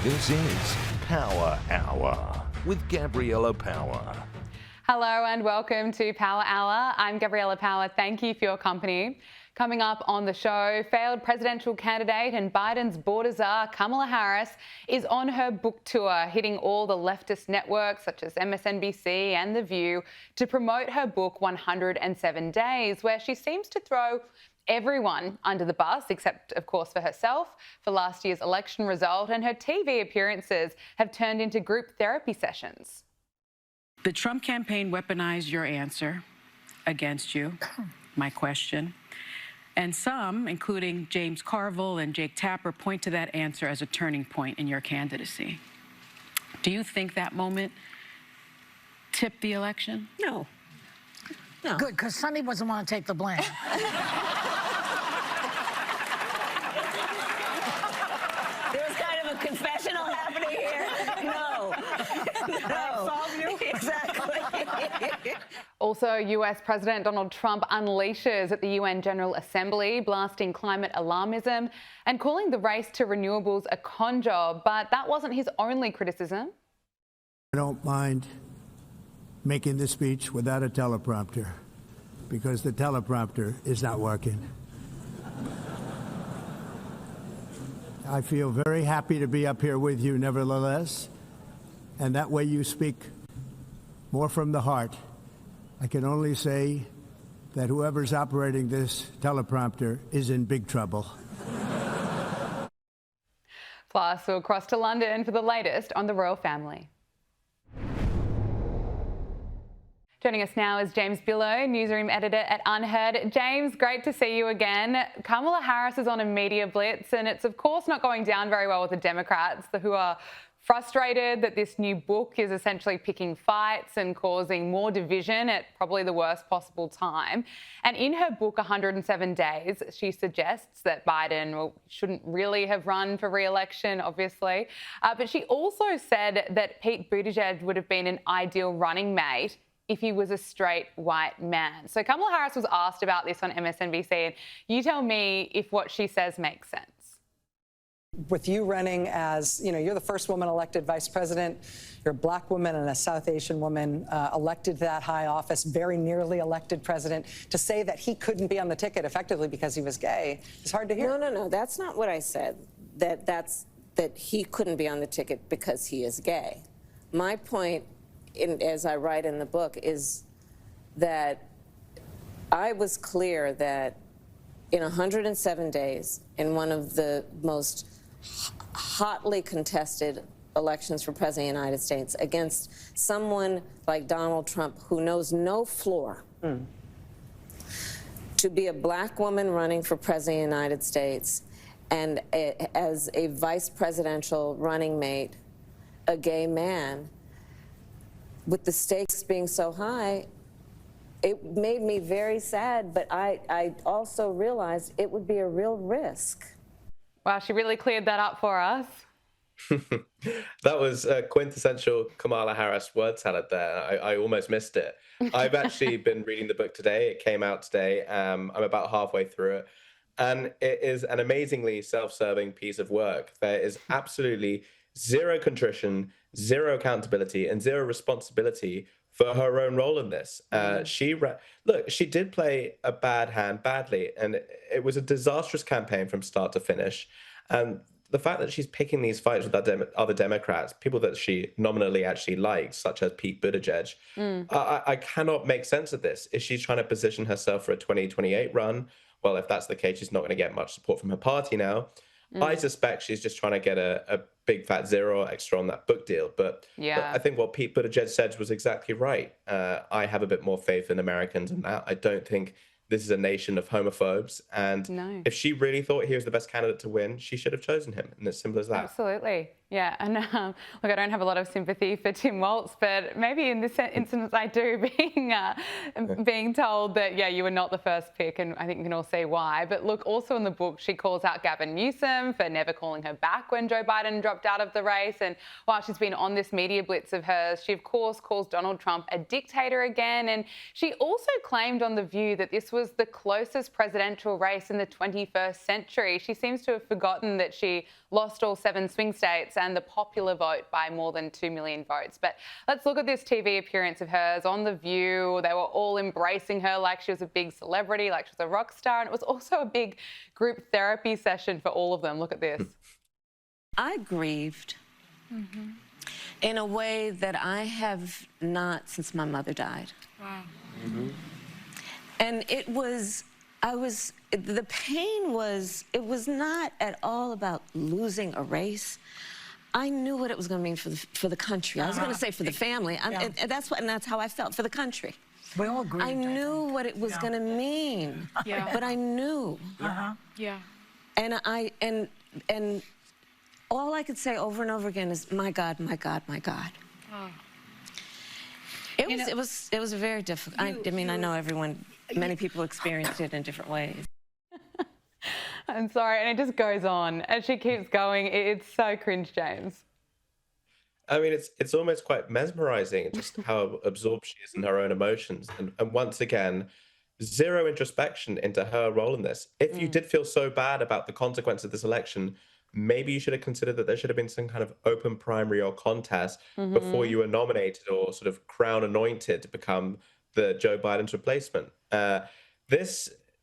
This is Power Hour with Gabriella Power. Hello and welcome to Power Hour. I'm Gabriella Power. Thank you for your company. Coming up on the show, failed presidential candidate and Biden's border czar Kamala Harris is on her book tour, hitting all the leftist networks such as MSNBC and The View to promote her book 107 Days, where she seems to throw everyone under the bus, except, of course, for herself, for last year's election result, and her TV appearances have turned into group therapy sessions. The Trump campaign weaponized your answer against you, my question. And some, including James Carville and Jake Tapper, point to that answer as a turning point in your candidacy. Do you think that moment tipped the election? No. No. Good, because Sonny doesn't want to take the blame. There's kind of a confessional happening here. No. No. Solve you? Exactly. Also, US President Donald Trump unleashes at the UN General Assembly, blasting climate alarmism and calling the race to renewables a con job. But that wasn't his only criticism. I don't mind making this speech without a teleprompter because the teleprompter is not working. I feel very happy to be up here with you nevertheless, and that way you speak more from the heart. I can only say that whoever's operating this teleprompter is in big trouble. Plus, we'll cross to London for the latest on the royal family. Joining us now is James Billow, newsroom editor at Unheard. James, great to see you again. Kamala Harris is on a media blitz, and it's of course not going down very well with the Democrats, who are frustrated that this new book is essentially picking fights and causing more division at probably the worst possible time. And in her book, 107 Days, she suggests that Biden shouldn't really have run for re-election, obviously. But she also said that Pete Buttigieg would have been an ideal running mate if he was a straight white man. So Kamala Harris was asked about this on MSNBC, and you tell me if what she says makes sense. With you running as, you're the first woman elected vice president, you're a black woman and a South Asian woman elected to that high office, very nearly elected president, to say that he couldn't be on the ticket effectively because he was gay is hard to hear. No. That's not what I said, that he couldn't be on the ticket because he is gay. My point, as I write in the book, is that I was clear that in 107 days, in one of the most hotly contested elections for president of the United States, against someone like Donald Trump who knows no floor, to be a black woman running for president of the United States and as a vice presidential running mate, a gay man, with the stakes being so high, it made me very sad, but I also realized it would be a real risk. Wow, she really cleared that up for us. That was a quintessential Kamala Harris word salad there. I almost missed it. I've actually been reading the book today. It came out today. I'm about halfway through it. And it is an amazingly self-serving piece of work. There is absolutely zero contrition, zero accountability, and zero responsibility for her own role in this. She did play a bad hand badly, and it was a disastrous campaign from start to finish. And the fact that she's picking these fights with other Democrats, people that she nominally actually likes, such as Pete Buttigieg, I cannot make sense of this. Is she trying to position herself for a 2028 run? Well, if that's the case, she's not going to get much support from her party now. I suspect she's just trying to get a big fat zero extra on that book deal. But I think what Pete Buttigieg said was exactly right. I have a bit more faith in Americans than that. I don't think this is a nation of homophobes. And if she really thought he was the best candidate to win, she should have chosen him. And it's simple as that. Absolutely. Yeah. And look, I don't have a lot of sympathy for Tim Walz, but maybe in this instance I do, being told that, you were not the first pick. And I think we can all see why. But look, also in the book, she calls out Gavin Newsom for never calling her back when Joe Biden dropped out of the race. And while she's been on this media blitz of hers, she, of course, calls Donald Trump a dictator again. And she also claimed on The View that this was the closest presidential race in the 21st century. She seems to have forgotten that she lost all 7 swing states Harris and the popular vote by more than 2 million votes. But let's look at this TV appearance of hers on The View. They were all embracing her like she was a big celebrity, like she was a rock star. And it was also a big group therapy session for all of them. Look at this. I grieved in a way that I have not since my mother died. Wow. And the pain was, it was not at all about losing a race. I knew what it was going to mean for the country. I was going to say for the family. And that's how I felt, for the country. We all agree. I knew what it was going to mean. Yeah. But I knew. Yeah. And all I could say over and over again is, my God, my God, my God. Oh. It was very difficult. I mean, I know many people experienced it in different ways. I'm sorry, and it just goes on, and she keeps going. It's so cringe, James. I mean, it's almost quite mesmerizing just how absorbed she is in her own emotions. And once again, zero introspection into her role in this. If you did feel so bad about the consequence of this election, maybe you should have considered that there should have been some kind of open primary or contest before you were nominated or sort of crown anointed to become the Joe Biden's replacement.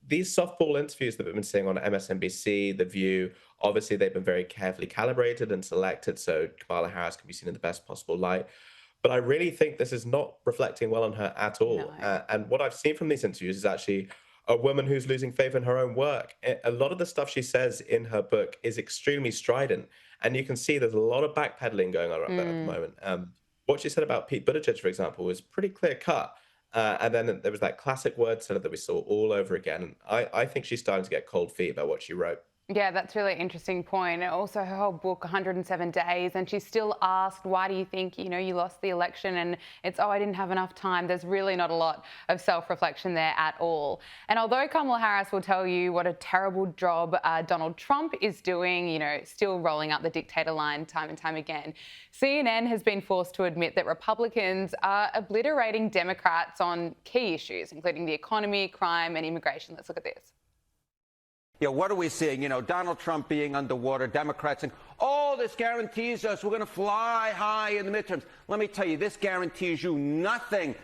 These softball interviews that we've been seeing on MSNBC, The View, obviously they've been very carefully calibrated and selected so Kamala Harris can be seen in the best possible light. But I really think this is not reflecting well on her at all. No. And what I've seen from these interviews is actually a woman who's losing faith in her own work. A lot of the stuff she says in her book is extremely strident. And you can see there's a lot of backpedaling going on at the moment. What she said about Pete Buttigieg, for example, was pretty clear cut. And then there was that classic word salad that we saw all over again. And I think she's starting to get cold feet about what she wrote. Yeah, that's a really interesting point. Also, her whole book, 107 Days, and she's still asked, why do you think, you lost the election? And it's, I didn't have enough time. There's really not a lot of self-reflection there at all. And although Kamala Harris will tell you what a terrible job Donald Trump is doing, still rolling out the dictator line time and time again, CNN has been forced to admit that Republicans are obliterating Democrats on key issues, including the economy, crime, and immigration. Let's look at this. What are we seeing? Donald Trump being underwater, Democrats saying, oh, this guarantees us we're going to fly high in the midterms. Let me tell you, this guarantees you nothing,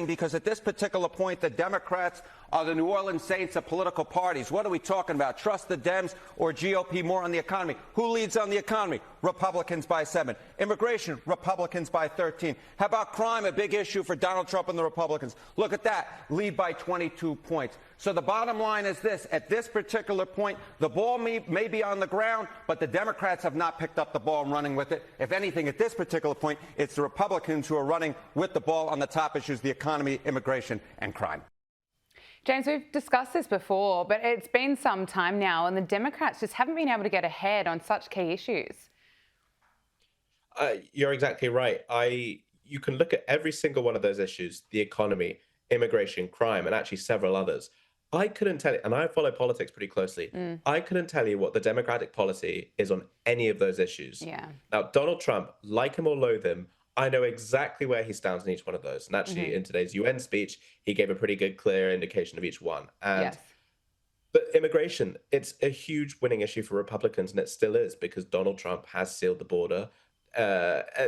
because at this particular point, the Democrats are the New Orleans Saints of political parties. What are we talking about? Trust the Dems or GOP more on the economy? Who leads on the economy? Republicans by 7. Immigration, Republicans by 13. How about crime, a big issue for Donald Trump and the Republicans? Look at that, lead by 22 points. So the bottom line is this. At this particular point, the ball may be on the ground, but the Democrats have not picked up the ball and running with it. If anything, at this particular point, it's the Republicans who are running with the ball on the top issues, the economy, immigration, and crime. James, we've discussed this before, but it's been some time now, and the Democrats just haven't been able to get ahead on such key issues. You're exactly right. You can look at every single one of those issues, the economy, immigration, crime, and actually several others. I couldn't tell you, and I follow politics pretty closely, I couldn't tell you what the Democratic policy is on any of those issues. Yeah. Now, Donald Trump, like him or loathe him, I know exactly where he stands on each one of those. And actually, in today's UN speech, he gave a pretty good, clear indication of each one. And But immigration, it's a huge winning issue for Republicans, and it still is, because Donald Trump has sealed the border.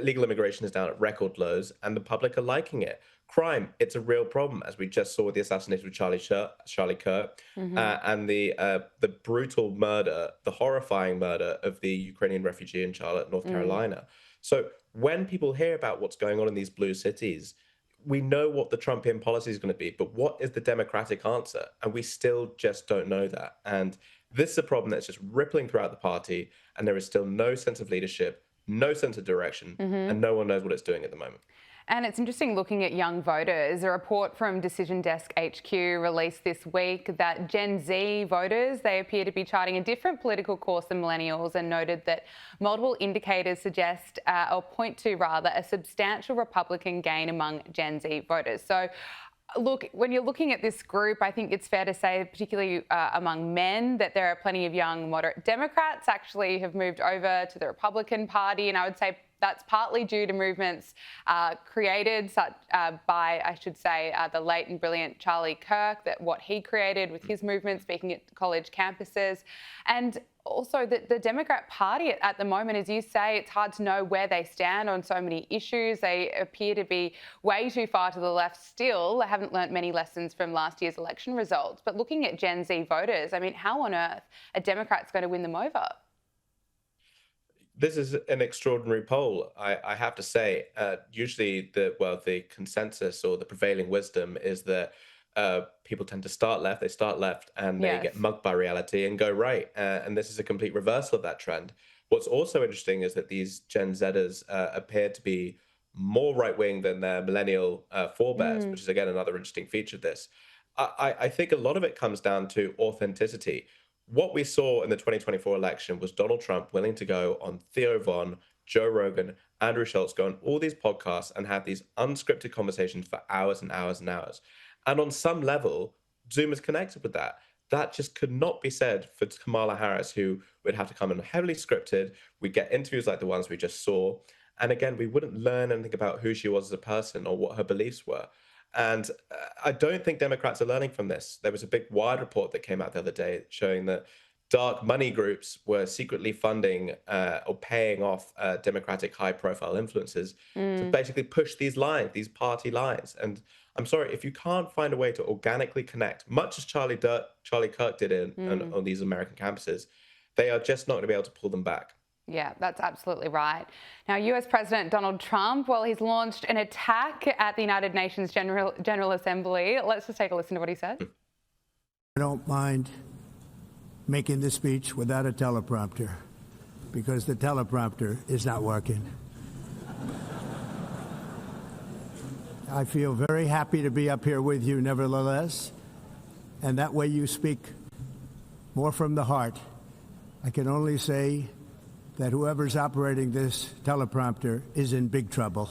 Legal immigration is down at record lows, and the public are liking it. Crime, it's a real problem, as we just saw with the assassination of Charlie Kirk, and the brutal murder, the horrifying murder of the Ukrainian refugee in Charlotte, North Carolina. So when people hear about what's going on in these blue cities, we know what the Trumpian policy is going to be, but what is the Democratic answer? And we still just don't know that. And this is a problem that's just rippling throughout the party, and there is still no sense of leadership, no sense of direction, and no one knows what it's doing at the moment. And it's interesting looking at young voters. A report from Decision Desk HQ released this week that Gen Z voters, they appear to be charting a different political course than millennials, and noted that multiple indicators suggest, or point to rather, a substantial Republican gain among Gen Z voters. So look, when you're looking at this group, I think it's fair to say, particularly among men, that there are plenty of young moderate Democrats actually have moved over to the Republican Party, and I would say That's partly due to movements created by, I should say, the late and brilliant Charlie Kirk, that what he created with his movement, speaking at college campuses. And also the Democrat Party at the moment, as you say, it's hard to know where they stand on so many issues. They appear to be way too far to the left still. They haven't learnt many lessons from last year's election results. But looking at Gen Z voters, I mean, how on earth are Democrats going to win them over? This is an extraordinary poll, I have to say. Usually the consensus or the prevailing wisdom is that people tend to start left, and they get mugged by reality and go right. And this is a complete reversal of that trend. What's also interesting is that these Gen Zers appear to be more right-wing than their millennial forebears, which is, again, another interesting feature of this. I think a lot of it comes down to authenticity. What we saw in the 2024 election was Donald Trump willing to go on Theo Von, Joe Rogan, Andrew Schultz, go on all these podcasts and have these unscripted conversations for hours and hours and hours. And on some level, Zoomers connected with that. That just could not be said for Kamala Harris, who would have to come in heavily scripted. We'd get interviews like the ones we just saw. And again, we wouldn't learn anything about who she was as a person or what her beliefs were. And I don't think Democrats are learning from this. There was a big Wired report that came out the other day showing that dark money groups were secretly funding or paying off Democratic high-profile influencers to basically push these lines, these party lines. And I'm sorry, if you can't find a way to organically connect, much as Charlie Kirk did on these American campuses, they are just not going to be able to pull them back. Yeah, that's absolutely right. Now, US President Donald Trump, well, he's launched an attack at the United Nations General Assembly. Let's just take a listen to what he said. I don't mind making this speech without a teleprompter because the teleprompter is not working. I feel very happy to be up here with you nevertheless, and that way you speak more from the heart. I can only say that whoever's operating this teleprompter is in big trouble.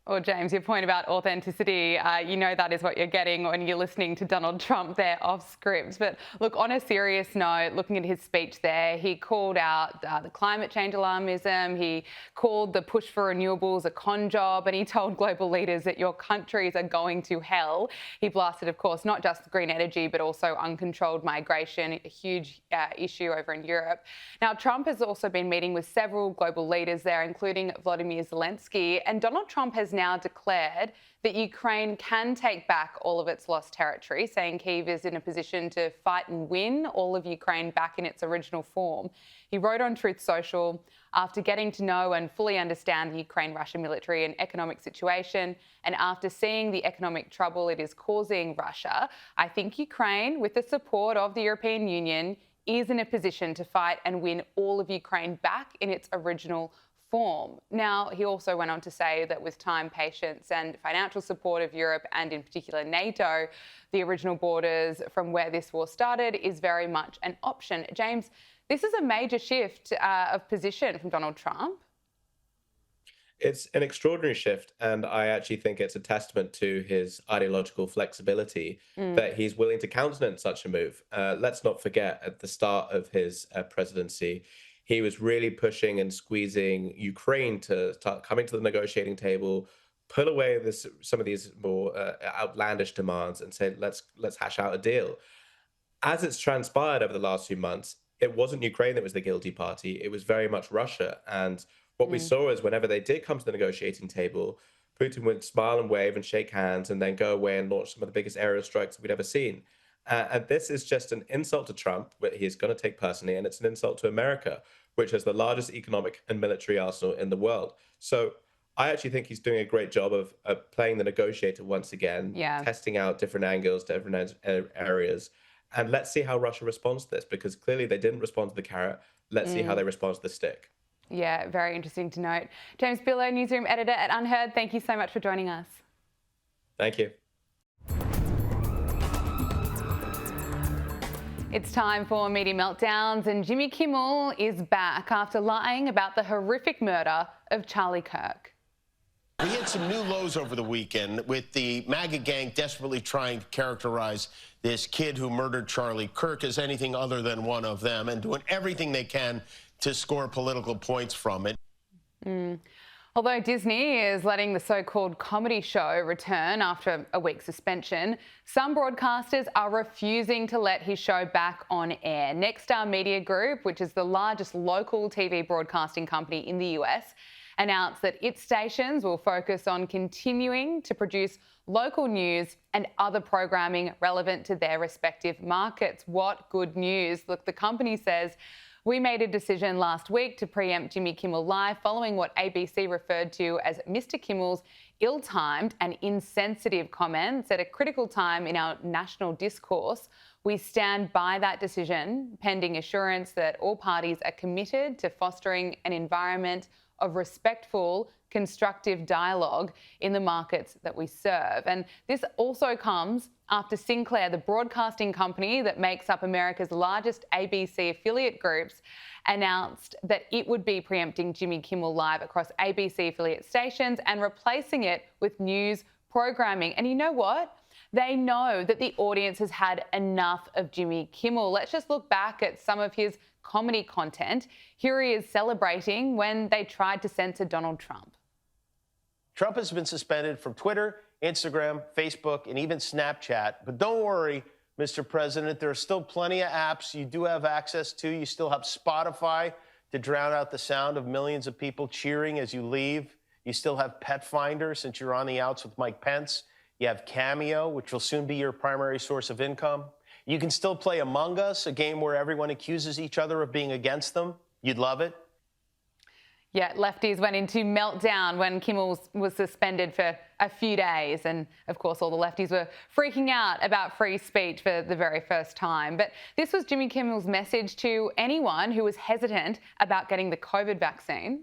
Well, James, your point about authenticity, you know that is what you're getting when you're listening to Donald Trump there off script. But look, on a serious note, looking at his speech there, he called out the climate change alarmism. He called the push for renewables a con job, and he told global leaders that your countries are going to hell. He blasted, of course, not just green energy, but also uncontrolled migration, a huge issue over in Europe. Now, Trump has also been meeting with several global leaders there, including Volodymyr Zelensky, and Donald Trump has now declared that Ukraine can take back all of its lost territory, saying Kyiv is in a position to fight and win all of Ukraine back in its original form. He wrote on Truth Social, after getting to know and fully understand the Ukraine-Russia military and economic situation, and after seeing the economic trouble it is causing Russia, I think Ukraine, with the support of the European Union, is in a position to fight and win all of Ukraine back in its original form. Now, he also went on to say that with time, patience and financial support of Europe and in particular NATO, the original borders from where this war started is very much an option. James, this is a major shift of position from Donald Trump. It's an extraordinary shift, and I actually think it's a testament to his ideological flexibility that he's willing to countenance such a move. Let's not forget, at the start of his presidency, he was really pushing and squeezing Ukraine to start coming to the negotiating table, pull away some of these more outlandish demands and say, let's hash out a deal. As it's transpired over the last few months, it wasn't Ukraine that was the guilty party. It was very much Russia. And what we saw is whenever they did come to the negotiating table, Putin would smile and wave and shake hands and then go away and launch some of the biggest aerial strikes we'd ever seen. And this is just an insult to Trump, that he's going to take personally, and it's an insult to America, which has the largest economic and military arsenal in the world. So I actually think he's doing a great job of playing the negotiator once again, testing out different angles, different areas. And let's see how Russia responds to this, because clearly they didn't respond to the carrot. Let's see how they respond to the stick. Yeah, very interesting to note. James Billow, newsroom editor at Unheard, thank you so much for joining us. Thank you. It's time for Media Meltdowns, and Jimmy Kimmel is back after lying about the horrific murder of Charlie Kirk. We had some new lows over the weekend with the MAGA gang desperately trying to characterize this kid who murdered Charlie Kirk as anything other than one of them and doing everything they can to score political points from it. Although Disney is letting the so-called comedy show return after a week's suspension, some broadcasters are refusing to let his show back on air. Nexstar Media Group, which is the largest local TV broadcasting company in the US, announced that its stations will focus on continuing to produce local news and other programming relevant to their respective markets. What good news. Look, the company says, we made a decision last week to preempt Jimmy Kimmel Live following what ABC referred to as Mr. Kimmel's ill-timed and insensitive comments at a critical time in our national discourse. We stand by that decision, pending assurance that all parties are committed to fostering an environment of respectful, constructive dialogue in the markets that we serve. And this also comes after Sinclair, the broadcasting company that makes up America's largest ABC affiliate groups, announced that it would be preempting Jimmy Kimmel Live across ABC affiliate stations and replacing it with news programming. And you know what? They know that the audience has had enough of Jimmy Kimmel. Let's just look back at some of his comedy content. Here he is celebrating when they tried to censor Donald Trump. Trump has been suspended from Twitter, Instagram, Facebook, and even Snapchat. But don't worry, Mr. President, there are still plenty of apps you do have access to. You still have Spotify to drown out the sound of millions of people cheering as you leave. You still have Pet Finder since you're on the outs with Mike Pence. You have Cameo, which will soon be your primary source of income. You can still play Among Us, a game where everyone accuses each other of being against them. You'd love it. Yeah, lefties went into meltdown when Kimmel was suspended for a few days. And of course, all the lefties were freaking out about free speech for the very first time. But this was Jimmy Kimmel's message to anyone who was hesitant about getting the COVID vaccine.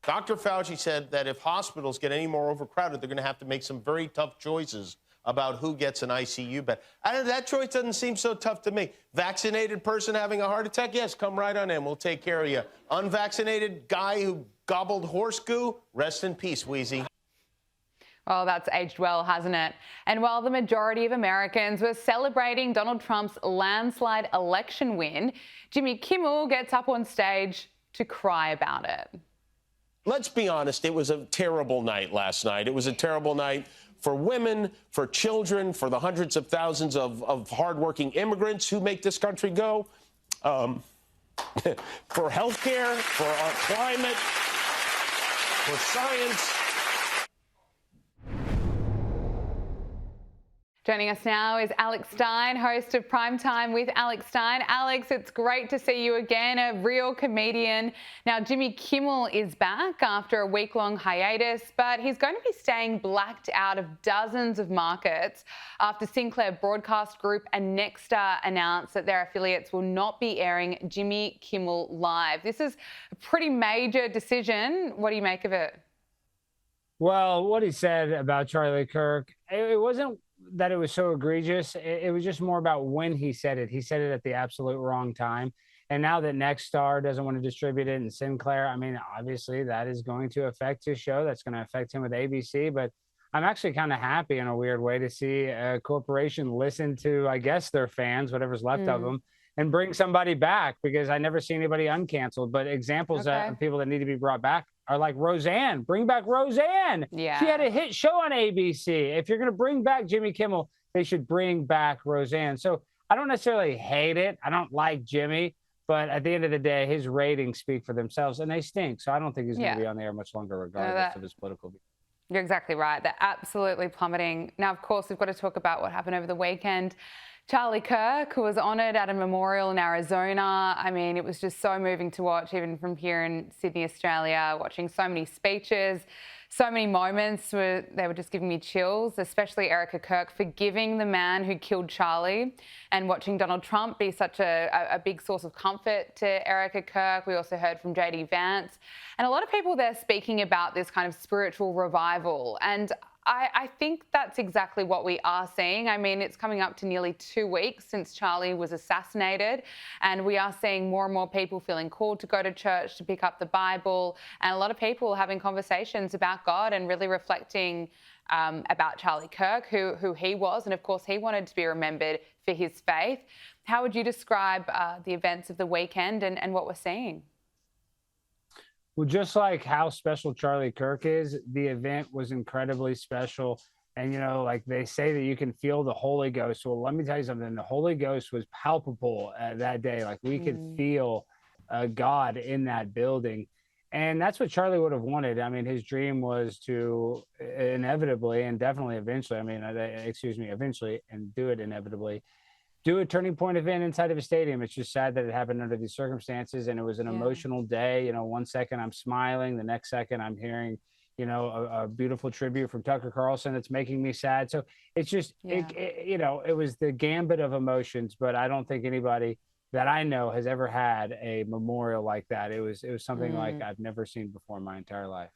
Dr. Fauci said that if hospitals get any more overcrowded, they're going to have to make some very tough choices about who gets an ICU bed. That choice doesn't seem so tough to me. Vaccinated person having a heart attack? Yes, come right on in. We'll take care of you. Unvaccinated guy who gobbled horse goo? Rest in peace, Wheezy. Well, that's aged well, hasn't it? And while the majority of Americans were celebrating Donald Trump's landslide election win, Jimmy Kimmel gets up on stage to cry about it. Let's be honest, it was a terrible night last night. It was a terrible night for women, for children, for the hundreds of thousands of hardworking immigrants who make this country go, for healthcare, for our climate, for science. Joining us now is Alex Stein, host of Primetime with Alex Stein. Alex, it's great to see you again, a real comedian. Now, Jimmy Kimmel is back after a week-long hiatus, but he's going to be staying blacked out of dozens of markets after Sinclair Broadcast Group and Nexstar announced that their affiliates will not be airing Jimmy Kimmel Live. This is a pretty major decision. What do you make of it? Well, what he said about Charlie Kirk, it wasn't that it was so egregious. It was just more about when he said it. He said it at the absolute wrong time. And now that Nexstar doesn't want to distribute it and Sinclair, I mean, obviously that is going to affect his show. That's going to affect him with ABC. But I'm actually kind of happy in a weird way to see a corporation listen to, I guess, their fans, whatever's left of them, and bring somebody back, because I never see anybody uncanceled. But examples of people that need to be brought back are like Roseanne. Bring back Roseanne. Yeah. She had a hit show on ABC. If you're going to bring back Jimmy Kimmel, they should bring back Roseanne. So I don't necessarily hate it. I don't like Jimmy. But at the end of the day, his ratings speak for themselves, and they stink. So I don't think he's going to be on the air much longer, regardless of his political views. You're exactly right. They're absolutely plummeting. Now, of course, we've got to talk about what happened over the weekend. Charlie Kirk was honoured at a memorial in Arizona. I mean, it was just so moving to watch, even from here in Sydney, Australia, watching so many speeches, so many moments where they were just giving me chills, especially Erica Kirk forgiving the man who killed Charlie, and watching Donald Trump be such a big source of comfort to Erica Kirk. We also heard from JD Vance. And a lot of people there speaking about this kind of spiritual revival. And I think that's exactly what we are seeing. I mean, it's coming up to nearly 2 weeks since Charlie was assassinated, and we are seeing more and more people feeling called to go to church, to pick up the Bible, and a lot of people having conversations about God and really reflecting about Charlie Kirk, who he was, and of course he wanted to be remembered for his faith. How would you describe the events of the weekend and what we're seeing? Well, just like how special Charlie Kirk is, the event was incredibly special. And, like they say that you can feel the Holy Ghost. Well, let me tell you something. The Holy Ghost was palpable that day. Like we could feel God in that building. And that's what Charlie would have wanted. I mean, his dream was to inevitably and definitely eventually, eventually and do it inevitably, do a turning point event inside of a stadium. It's just sad that it happened under these circumstances. And it was an emotional day. One second I'm smiling, the next second I'm hearing, a beautiful tribute from Tucker Carlson that's making me sad. So it's just, it was the gambit of emotions, but I don't think anybody that I know has ever had a memorial like that. It was something like I've never seen before in my entire life.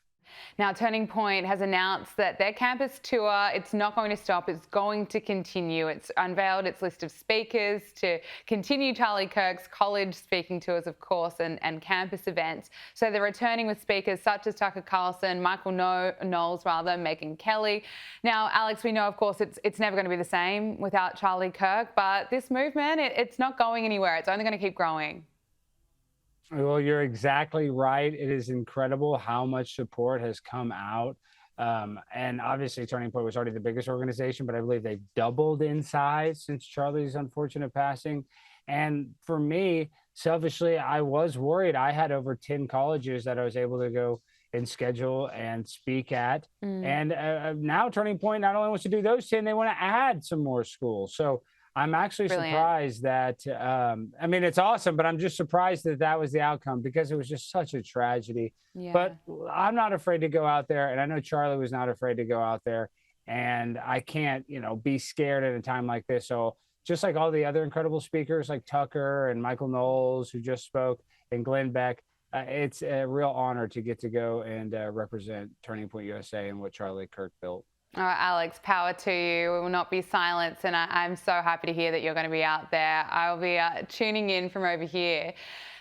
Now, Turning Point has announced that their campus tour, it's not going to stop, it's going to continue. It's unveiled its list of speakers to continue Charlie Kirk's college speaking tours, of course, and campus events. So they're returning with speakers such as Tucker Carlson, Michael Knowles, Megyn Kelly. Now, Alex, we know, of course, it's never going to be the same without Charlie Kirk, but this movement, it's not going anywhere. It's only going to keep growing. Well, you're exactly right. It is incredible how much support has come out. And obviously, Turning Point was already the biggest organization, but I believe they've doubled in size since Charlie's unfortunate passing. And for me, selfishly, I was worried. I had over 10 colleges that I was able to go and schedule and speak at. And now Turning Point not only wants to do those 10, they want to add some more schools. So I'm actually surprised that, it's awesome, but I'm just surprised that that was the outcome because it was just such a tragedy. Yeah. But I'm not afraid to go out there. And I know Charlie was not afraid to go out there. And I can't, be scared at a time like this. So just like all the other incredible speakers like Tucker and Michael Knowles, who just spoke, and Glenn Beck, it's a real honor to get to go and represent Turning Point USA and what Charlie Kirk built. All right, Alex, power to you. We will not be silenced, and I'm so happy to hear that you're going to be out there. I'll be tuning in from over here.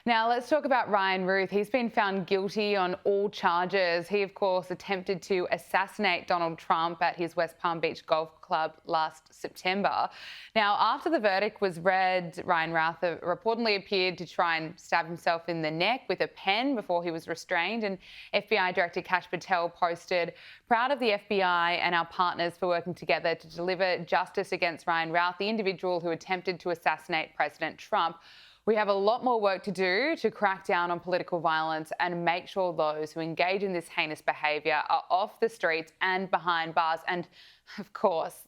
Now, let's talk about Ryan Ruth. He's been found guilty on all charges. He, of course, attempted to assassinate Donald Trump at his West Palm Beach Golf Club last September. Now, after the verdict was read, Ryan Ruth reportedly appeared to try and stab himself in the neck with a pen before he was restrained. And FBI Director Kash Patel posted, "Proud of the FBI and our partners for working together to deliver justice against Ryan Ruth, the individual who attempted to assassinate President Trump. We have a lot more work to do to crack down on political violence and make sure those who engage in this heinous behaviour are off the streets and behind bars." And of course,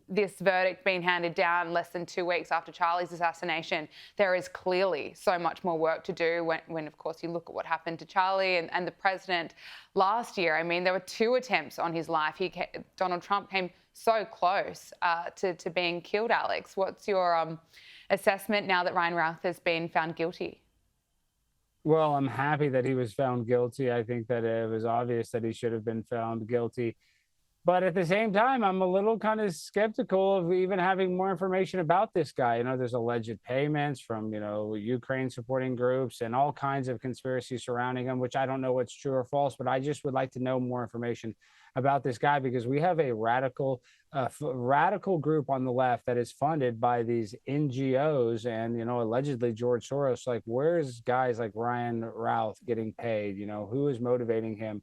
this verdict being handed down less than 2 weeks after Charlie's assassination, there is clearly so much more work to do when of course, you look at what happened to Charlie and the president last year. I mean, there were 2 attempts on his life. Donald Trump came so close to being killed, Alex. What's your assessment now that Ryan Ruth has been found guilty? Well, I'm happy that he was found guilty. I think that it was obvious that he should have been found guilty. But at the same time, I'm a little kind of skeptical of even having more information about this guy. There's alleged payments from, Ukraine supporting groups and all kinds of conspiracies surrounding him, which I don't know what's true or false, but I just would like to know more information about this guy because we have a radical group on the left that is funded by these NGOs and, allegedly George Soros. Like, where's guys like Ryan Ruth getting paid? Who is motivating him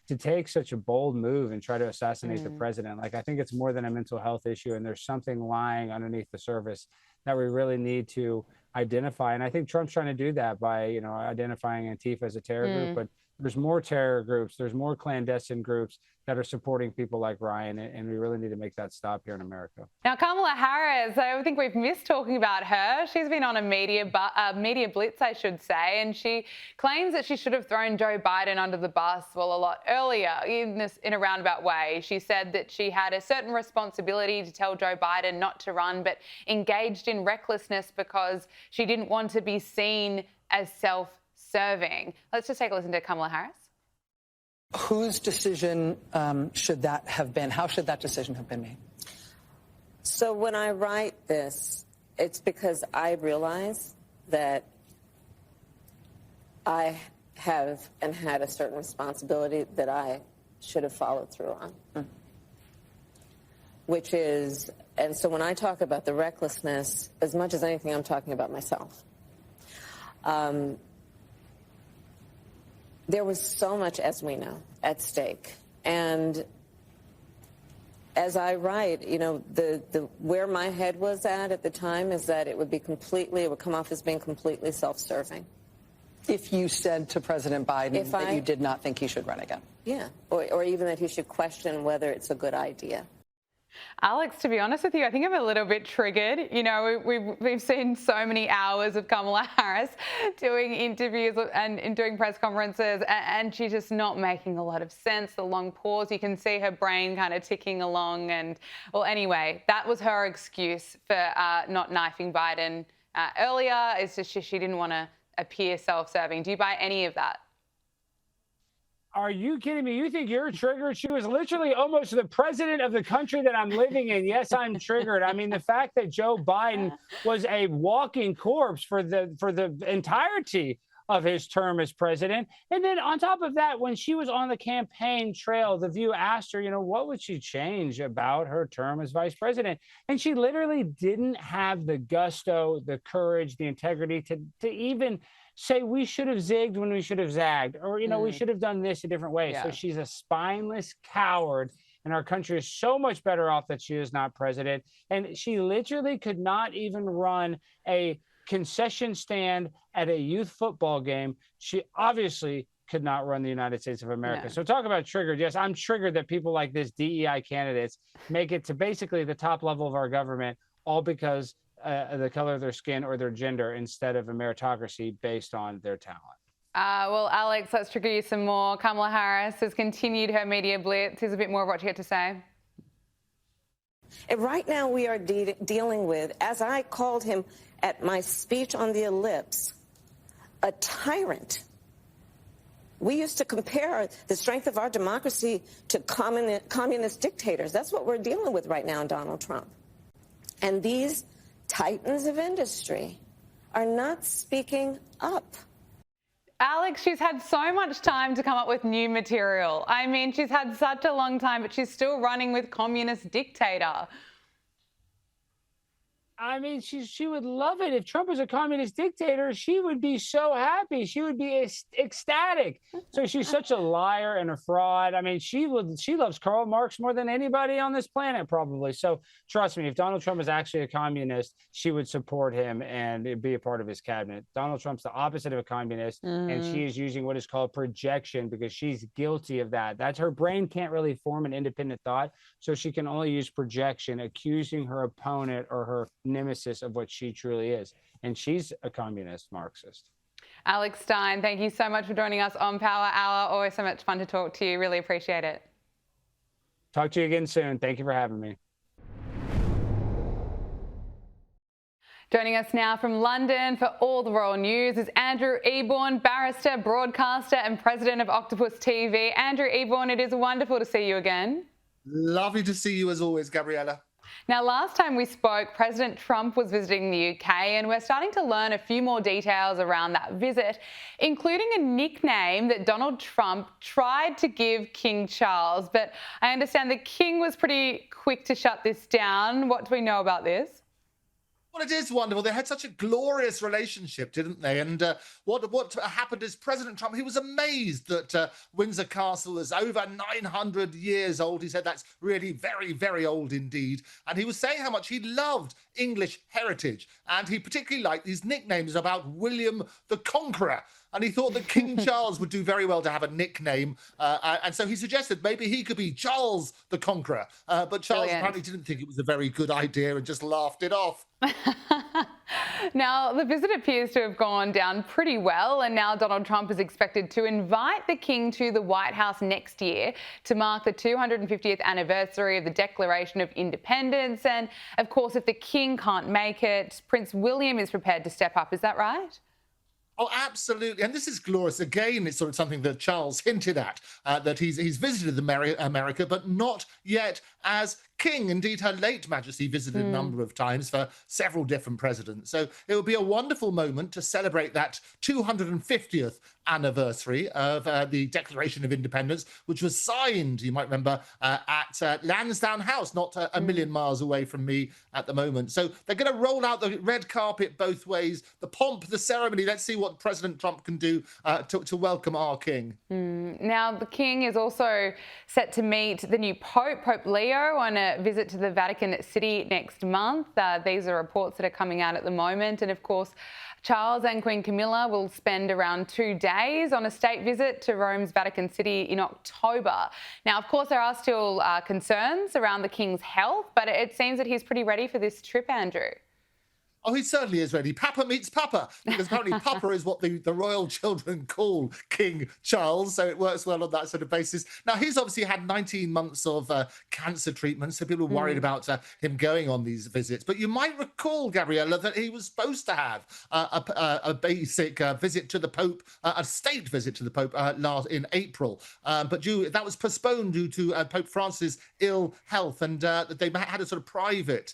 to take such a bold move and try to assassinate the president? Like, I think it's more than a mental health issue, and there's something lying underneath the surface that we really need to identify. And I think Trump's trying to do that by, identifying Antifa as a terror group, but there's more terror groups, there's more clandestine groups that are supporting people like Ryan, and we really need to make that stop here in America. Now, Kamala Harris, I think we've missed talking about her. She's been on a media blitz, I should say, and she claims that she should have thrown Joe Biden under the bus, a lot earlier in a roundabout way. She said that she had a certain responsibility to tell Joe Biden not to run, but engaged in recklessness because she didn't want to be seen as self-serving. Let's just take a listen to Kamala Harris. Whose decision should that have been? How should that decision have been made? So when I write this, it's because I realize that I have and had a certain responsibility that I should have followed through on. Which is, and so when I talk about the recklessness, as much as anything, I'm talking about myself. There was so much, as we know, at stake. And as I write, you know, where my head was at the time is that it would come off as being completely self-serving. If you said to President Biden that you did not think he should run again. Yeah, or even that he should question whether it's a good idea. Alex, to be honest with you, I think I'm a little bit triggered. You know, we've seen so many hours of Kamala Harris doing interviews and doing press conferences, and she's just not making a lot of sense. The long pause, you can see her brain kind of ticking along. And, well, anyway, that was her excuse for not knifing Biden earlier. It's just she didn't want to appear self-serving. Do you buy any of that? Are you kidding me? You think you're triggered? She was literally almost the president of the country that I'm living in. Yes, I'm triggered. I mean, the fact that Joe Biden was a walking corpse for the entirety of his term as president. And then on top of that, when she was on the campaign trail, The View asked her, you know, what would she change about her term as vice president? And she literally didn't have the gusto, the courage, the integrity to even say we should have zigged when we should have zagged, or, you know, we should have done this a different way. Yeah. So she's a spineless coward, and our country is so much better off that she is not president. And she literally could not even run a concession stand at a youth football game. She obviously could not run the United States of America. No. So talk about triggered. Yes, I'm triggered that people like this, DEI candidates, make it to basically the top level of our government, all because the color of their skin or their gender instead of a meritocracy based on their talent. Well, Alex, let's trigger you some more. Kamala Harris has continued her media blitz. Here's a bit more of what she had to say. And right now we are dealing with, as I called him at my speech on the ellipse, a tyrant. We used to compare the strength of our democracy to communist dictators. That's what we're dealing with right now in Donald Trump. And these titans of industry are not speaking up. Alex, she's had so much time to come up with new material. I mean, she's had such a long time, but she's still running with communist dictator. I mean, she would love it. If Trump was a communist dictator, she would be so happy. She would be ecstatic. So she's such a liar and a fraud. I mean, she loves Karl Marx more than anybody on this planet, probably. So trust me, if Donald Trump is actually a communist, she would support him and be a part of his cabinet. Donald Trump's the opposite of a communist, and she is using what is called projection because she's guilty of that. That's her brain can't really form an independent thought, so she can only use projection, accusing her opponent or her nemesis of what she truly is. And she's a communist Marxist. Alex Stein, thank you so much for joining us on Power Hour. Always so much fun to talk to you. Really appreciate it. Talk to you again soon. Thank you for having me. Joining us now from London for all the royal news is Andrew Eborn, barrister, broadcaster and president of Octopus TV. Andrew Eborn, it is wonderful to see you again. Lovely to see you as always, Gabriella. Now, last time we spoke, President Trump was visiting the UK, and we're starting to learn a few more details around that visit, including a nickname that Donald Trump tried to give King Charles. But I understand the King was pretty quick to shut this down. What do we know about this? Well, it is wonderful. They had such a glorious relationship, didn't they? And what happened is President Trump, he was amazed that Windsor Castle is over 900 years old. He said that's really very, very old indeed. And he was saying how much he loved English heritage. And he particularly liked these nicknames about William the Conqueror. And he thought that King Charles would do very well to have a nickname. And so he suggested maybe he could be Charles the Conqueror. But Charles apparently didn't think it was a very good idea and just laughed it off. Now, the visit appears to have gone down pretty well, and now Donald Trump is expected to invite the King to the White House next year to mark the 250th anniversary of the Declaration of Independence. And, of course, if the King can't make it, Prince William is prepared to step up. Is that right? Oh, absolutely. And this is glorious. Again, it's sort of something that Charles hinted at, that he's visited America, but not yet as king. Indeed, Her late Majesty visited a number of times for several different presidents. So it would be a wonderful moment to celebrate that 250th anniversary of the Declaration of Independence, which was signed, you might remember, at Lansdowne House, not a million miles away from me at the moment. So they're going to roll out the red carpet both ways, the pomp, the ceremony. Let's see what President Trump can do to welcome our king. Now, the king is also set to meet the new Pope, Pope Leo, on a visit to the Vatican City next month. These are reports that are coming out at the moment. And of course, Charles and Queen Camilla will spend around 2 days on a state visit to Rome's Vatican City in October. Now, of course, there are still concerns around the king's health, but it seems that he's pretty ready for this trip, Andrew. Oh, he certainly is ready. Papa meets Papa, because apparently Papa is what the royal children call King Charles, so it works well on that sort of basis. Now, he's obviously had 19 months of cancer treatment, so people are worried about him going on these visits. But you might recall, Gabriella, that he was supposed to have a basic visit to the Pope, a state visit to the Pope in April. But that was postponed due to Pope Francis' ill health, and they had a sort of private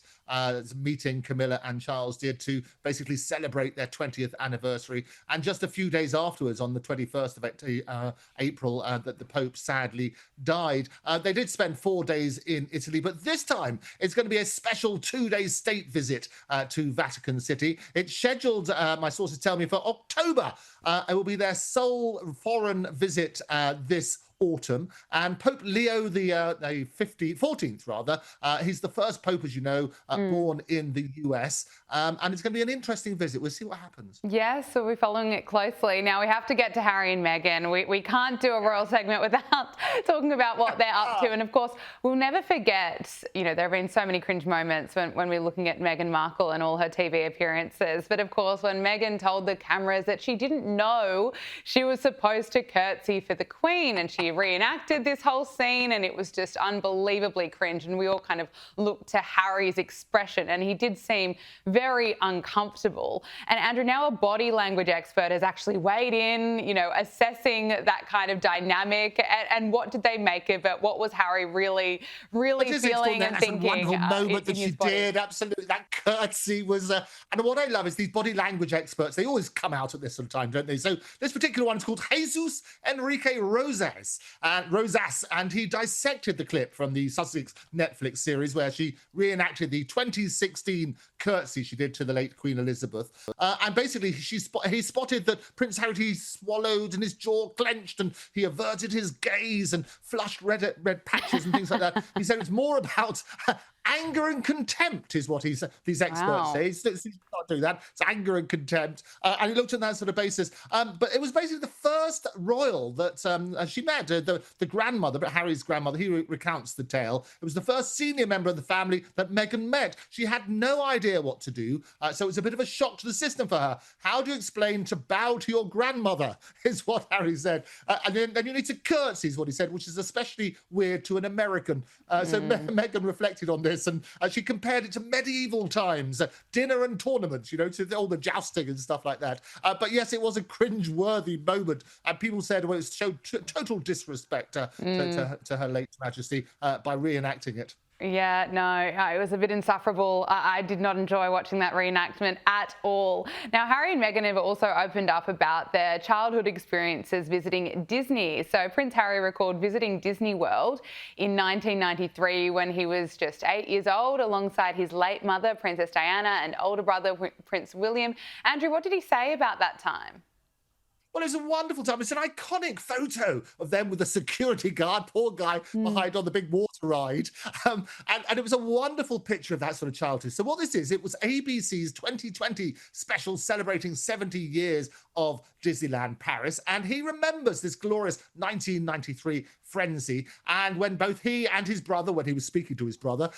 meeting, Camilla and Charles did, to basically celebrate their 20th anniversary. And just a few days afterwards, on the 21st of April, that the Pope sadly died. They did spend 4 days in Italy, but this time it's going to be a special 2-day state visit to Vatican City. It's scheduled, my sources tell me, for October. It will be their sole foreign visit this autumn. And Pope Leo the 14th, rather, he's the first pope, as you know, born in the US. And it's going to be an interesting visit. We'll see what happens. Yes, so we're following it closely. Now, we have to get to Harry and Meghan. We can't do a royal segment without talking about what they're up to. And of course, we'll never forget, there have been so many cringe moments when we're looking at Meghan Markle and all her TV appearances. But of course, when Meghan told the cameras that she didn't know she was supposed to curtsy for the Queen, and she reenacted this whole scene, and it was just unbelievably cringe. And we all kind of looked to Harry's expression, and he did seem very uncomfortable. And Andrew, now a body language expert has actually weighed in, assessing that kind of dynamic. And what did they make of it? What was Harry really feeling and thinking? That's a wonderful moment that she did. Absolutely, that curtsy was. And what I love is these body language experts. They always come out at this sort of time, don't they? So this particular one is called Jesus Enrique Rosas, and he dissected the clip from the Sussex Netflix series where she reenacted the 2016 curtsy she did to the late Queen Elizabeth. And basically, he spotted that Prince Harry swallowed and his jaw clenched, and he averted his gaze and flushed red patches and things like that. He said it's more about anger and contempt is what these experts say. He's not doing that. It's anger and contempt. And he looked at that sort of basis. But it was basically the first royal that she met, the grandmother, but Harry's grandmother. He recounts the tale. It was the first senior member of the family that Meghan met. She had no idea what to do. So it was a bit of a shock to the system for her. How do you explain to bow to your grandmother, is what Harry said. And then you need to curtsy, is what he said, which is especially weird to an American. So Meghan reflected on this, and she compared it to medieval times, dinner and tournaments, to all the jousting and stuff like that. But yes, it was a cringe-worthy moment. And people said, well, it showed total disrespect to her late Majesty by reenacting it. Yeah, no, it was a bit insufferable. I did not enjoy watching that reenactment at all. Now, Harry and Meghan have also opened up about their childhood experiences visiting Disney. So Prince Harry recalled visiting Disney World in 1993 when he was just 8 years old, alongside his late mother, Princess Diana, and older brother, Prince William. Andrew, what did he say about that time? Well, it was a wonderful time. It's an iconic photo of them with the security guard, poor guy, behind on the big water ride. And it was a wonderful picture of that sort of childhood. So what this is, it was ABC's 2020 special celebrating 70 years of Disneyland Paris. And he remembers this glorious 1993 frenzy. And when both he and his brother, when he was speaking to his brother,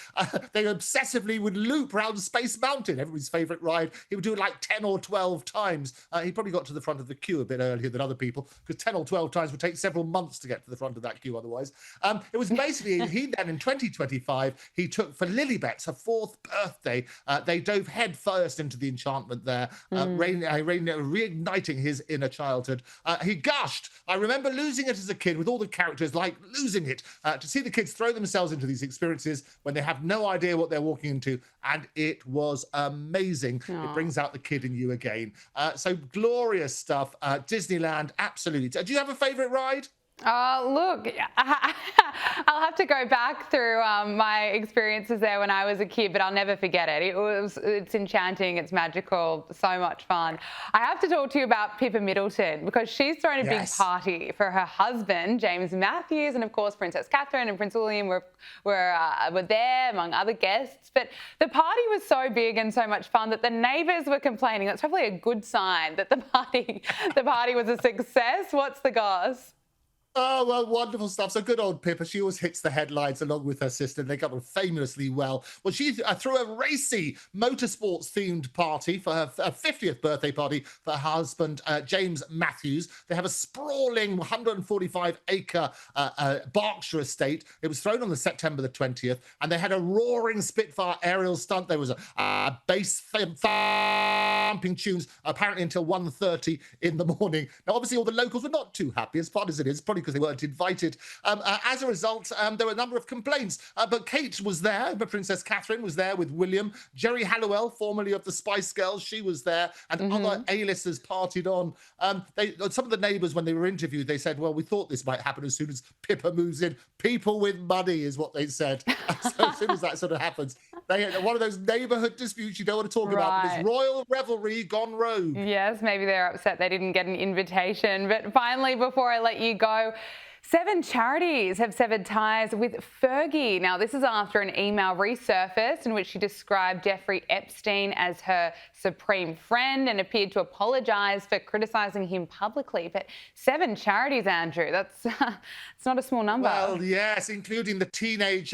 they obsessively would loop around Space Mountain, everybody's favourite ride. He would do it like 10 or 12 times. He probably got to the front of the queue a bit earlier than other people, because 10 or 12 times would take several months to get to the front of that queue otherwise. It was basically, he then in 2025, he took for Lilibet's, her 4th birthday, they dove head first into the enchantment there, reigniting his inner childhood. He gushed. I remember losing it as a kid with all the characters like like losing it. To see the kids throw themselves into these experiences when they have no idea what they're walking into, and it was amazing. It brings out the kid in you again. So glorious stuff. Disneyland, absolutely. Do you have a favourite ride? Look, I'll have to go back through my experiences there when I was a kid, but I'll never forget it. It's enchanting, it's magical, so much fun. I have to talk to you about Pippa Middleton, because she's thrown a big party for her husband, James Matthews, and of course Princess Catherine and Prince William were there, among other guests. But the party was so big and so much fun that the neighbours were complaining. That's probably a good sign that the party was a success. What's the goss? Oh, well, wonderful stuff. So good old Pippa. She always hits the headlines along with her sister. They got on famously well. Well, she threw a racy motorsports-themed party for her 50th birthday party for her husband, James Matthews. They have a sprawling 145-acre Berkshire estate. It was thrown on the September the 20th, and they had a roaring Spitfire aerial stunt. There was a bass thumping tunes, apparently until 1:30 in the morning. Now, obviously, all the locals were not too happy, as fun as it is, probably because they weren't invited. As a result, there were a number of complaints. But Kate was there, but Princess Catherine was there with William. Jerry Halliwell, formerly of the Spice Girls, she was there, and other A-listers partied on. Some of the neighbours, when they were interviewed, they said, well, we thought this might happen as soon as Pippa moves in. People with money is what they said. So as soon as that sort of happens, one of those neighbourhood disputes you don't want to talk about, but it's royal revelry gone rogue. Yes, maybe they're upset they didn't get an invitation. But finally, before I let you go, 7 charities have severed ties with Fergie. Now, this is after an email resurfaced in which she described Jeffrey Epstein as her supreme friend and appeared to apologise for criticising him publicly. But 7 charities, Andrew, that's it's not a small number. Well, yes, including the Teenage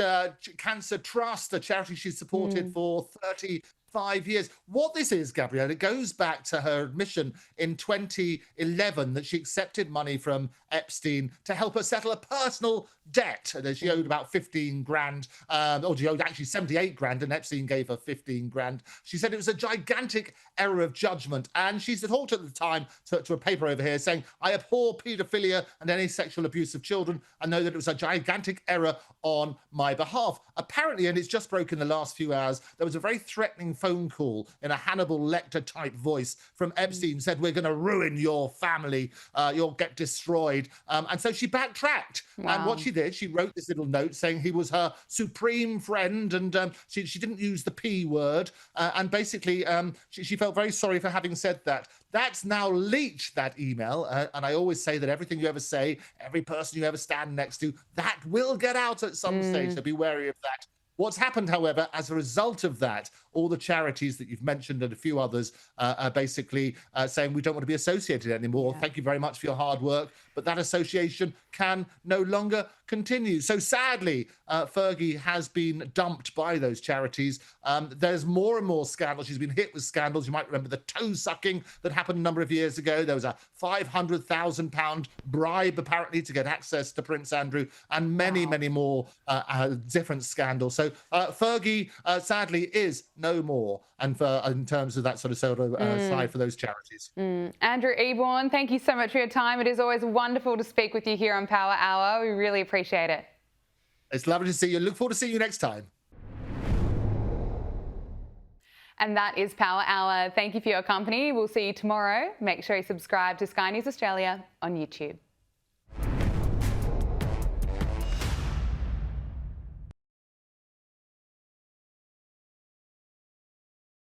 Cancer Trust, a charity she supported for 35 years. What this is, Gabrielle, it goes back to her admission in 2011 that she accepted money from Epstein to help her settle a personal debt. That she owed about 15 grand, or she owed actually 78 grand, and Epstein gave her 15 grand. She said it was a gigantic error of judgment, and she talked at the time to a paper over here saying, I abhor paedophilia and any sexual abuse of children. I know that it was a gigantic error on my behalf. Apparently, and it's just broken the last few hours, there was a very threatening phone call in a Hannibal Lecter type voice from Epstein, said, we're going to ruin your family, you'll get destroyed. And so she backtracked. And what she did, she wrote this little note saying he was her supreme friend, and she didn't use the P word. And basically, she felt very sorry for having said that. That's now leaked, that email. And I always say that everything you ever say, every person you ever stand next to, that will get out at some stage. So be wary of that. What's happened, however, as a result of that, all the charities that you've mentioned and a few others are basically saying we don't want to be associated anymore. Thank you very much for your hard work, but that association can no longer continue. So sadly, Fergie has been dumped by those charities. There's more and more scandals. She's been hit with scandals. You might remember the toe sucking that happened a number of years ago. There was a £500,000 bribe, apparently, to get access to Prince Andrew, and many, many more different scandals. So Fergie, sadly, is no more, and in terms of that sort of side for those charities. Andrew Eborn, thank you so much for your time. It is always wonderful to speak with you here on Power Hour. We really appreciate it. It's lovely to see you. Look forward to seeing you next time. And that is Power Hour. Thank you for your company. We'll see you tomorrow. Make sure you subscribe to Sky News Australia on YouTube.